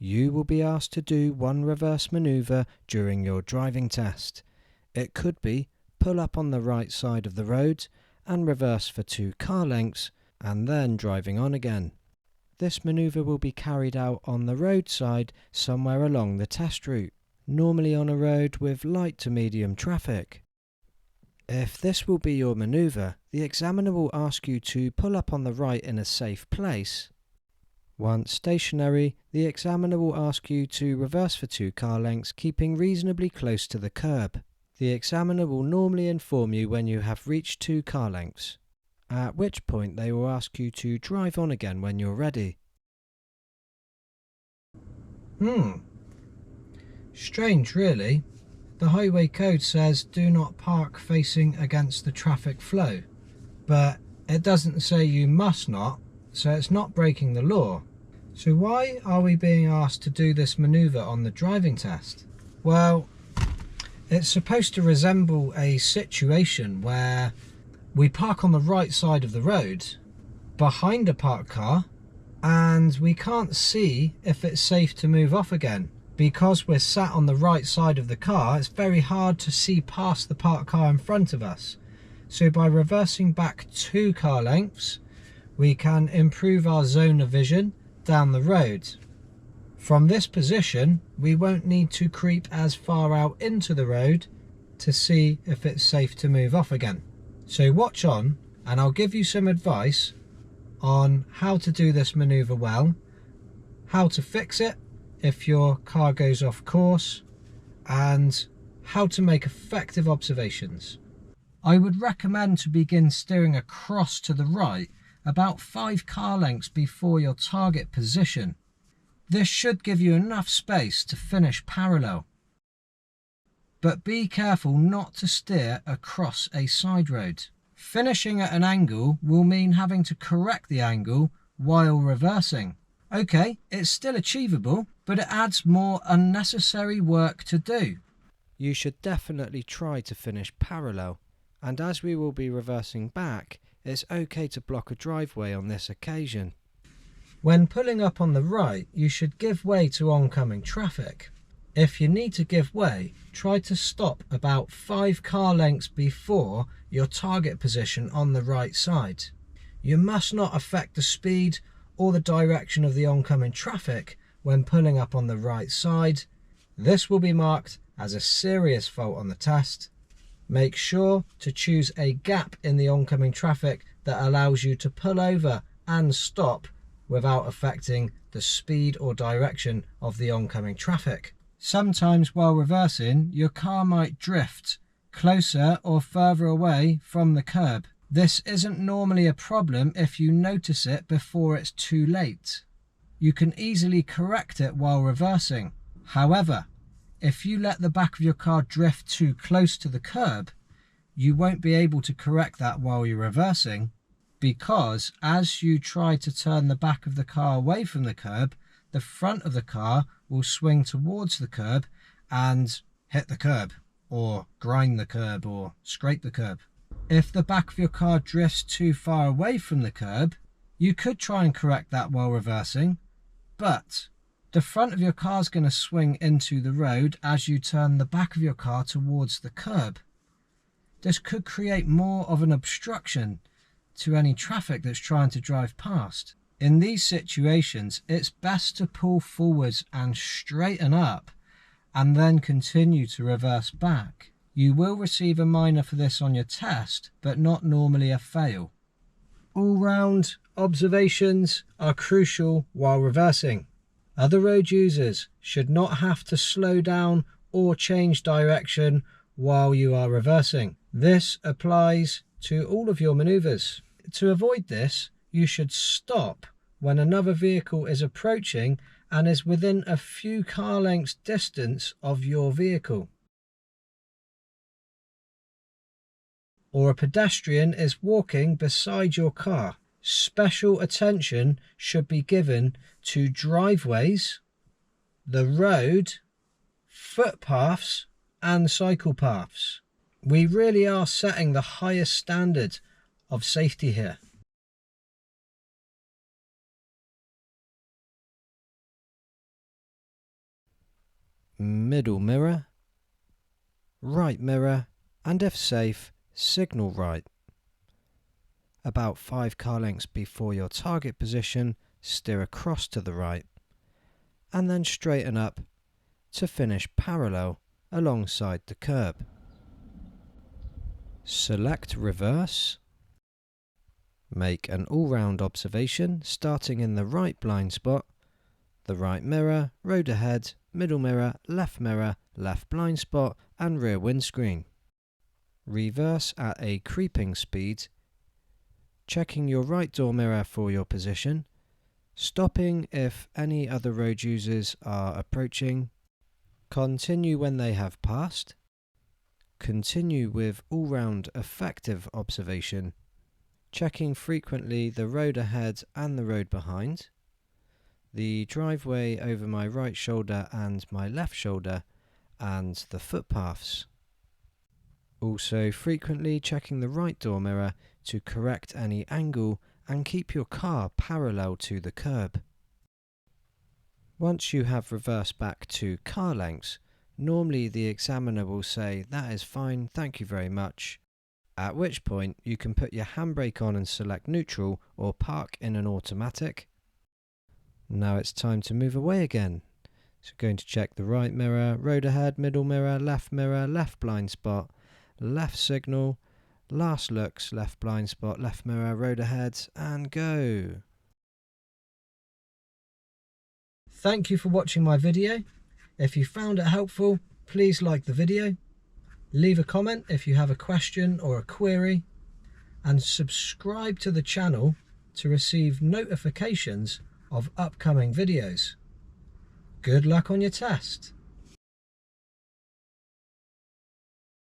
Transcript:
You will be asked to do one reverse manoeuvre during your driving test. It could be pull up on the right side of the road and reverse for 2 car lengths and then driving on again. This manoeuvre will be carried out on the roadside somewhere along the test route, normally on a road with light to medium traffic. If this will be your manoeuvre, the examiner will ask you to pull up on the right in a safe place. Once stationary, the examiner will ask you to reverse for 2 car lengths, keeping reasonably close to the curb. The examiner will normally inform you when you have reached 2 car lengths, at which point they will ask you to drive on again when you're ready. Strange, really. The highway code says do not park facing against the traffic flow, but it doesn't say you must not, so it's not breaking the law. So why are we being asked to do this manoeuvre on the driving test? Well, it's supposed to resemble a situation where we park on the right side of the road behind a parked car and we can't see if it's safe to move off again. Because we're sat on the right side of the car, it's very hard to see past the parked car in front of us. So by reversing back 2 car lengths, we can improve our zone of vision down the road. From this position, we won't need to creep as far out into the road to see if it's safe to move off again. So watch on and I'll give you some advice on how to do this manoeuvre well, how to fix it if your car goes off course, and how to make effective observations. I would recommend to begin steering across to the right about 5 car lengths before your target position. This should give you enough space to finish parallel. But be careful not to steer across a side road. Finishing at an angle will mean having to correct the angle while reversing. Okay, it's still achievable, but it adds more unnecessary work to do. You should definitely try to finish parallel, and as we will be reversing back, it's okay to block a driveway on this occasion. When pulling up on the right, you should give way to oncoming traffic. If you need to give way, try to stop about 5 car lengths before your target position on the right side. You must not affect the speed or the direction of the oncoming traffic when pulling up on the right side. This will be marked as a serious fault on the test. Make sure to choose a gap in the oncoming traffic that allows you to pull over and stop without affecting the speed or direction of the oncoming traffic. Sometimes while reversing, your car might drift closer or further away from the curb. This isn't normally a problem if you notice it before it's too late. You can easily correct it while reversing. However, if you let the back of your car drift too close to the curb, you won't be able to correct that while you're reversing, because as you try to turn the back of the car away from the curb, the front of the car will swing towards the curb and hit the curb, or grind the curb, or scrape the curb. If the back of your car drifts too far away from the curb, you could try and correct that while reversing, but the front of your car is going to swing into the road as you turn the back of your car towards the curb. This could create more of an obstruction to any traffic that's trying to drive past. In these situations, it's best to pull forwards and straighten up and then continue to reverse back. You will receive a minor for this on your test, but not normally a fail. All-round observations are crucial while reversing. Other road users should not have to slow down or change direction while you are reversing. This applies to all of your manoeuvres. To avoid this, you should stop when another vehicle is approaching and is within a few car lengths distance of your vehicle, or a pedestrian is walking beside your car. Special attention should be given to driveways, the road, footpaths and cycle paths. We really are setting the highest standard of safety here. middle mirror, right mirror, and if safe, signal right. About 5 car lengths before your target position, steer across to the right, and then straighten up to finish parallel alongside the kerb. Select reverse. Make an all-round observation starting in the right blind spot, the right mirror, road ahead, middle mirror, left blind spot and rear windscreen. Reverse at a creeping speed, checking your right door mirror for your position, stopping if any other road users are approaching, continue when they have passed, continue with all-round effective observation, checking frequently the road ahead and the road behind, the driveway over my right shoulder and my left shoulder, and the footpaths. Also frequently checking the right door mirror to correct any angle and keep your car parallel to the kerb. Once you have reversed back to car lengths, normally the examiner will say, "That is fine, thank you very much," at which point you can put your handbrake on and select neutral or park in an automatic. Now it's time to move away again. So going to check the right mirror, road ahead, middle mirror, left blind spot, left signal, last looks, left blind spot, left mirror, road ahead, and go. Thank you for watching my video. If you found it helpful, please like the video, leave a comment if you have a question or a query, and subscribe to the channel to receive notifications of upcoming videos. Good luck on your test.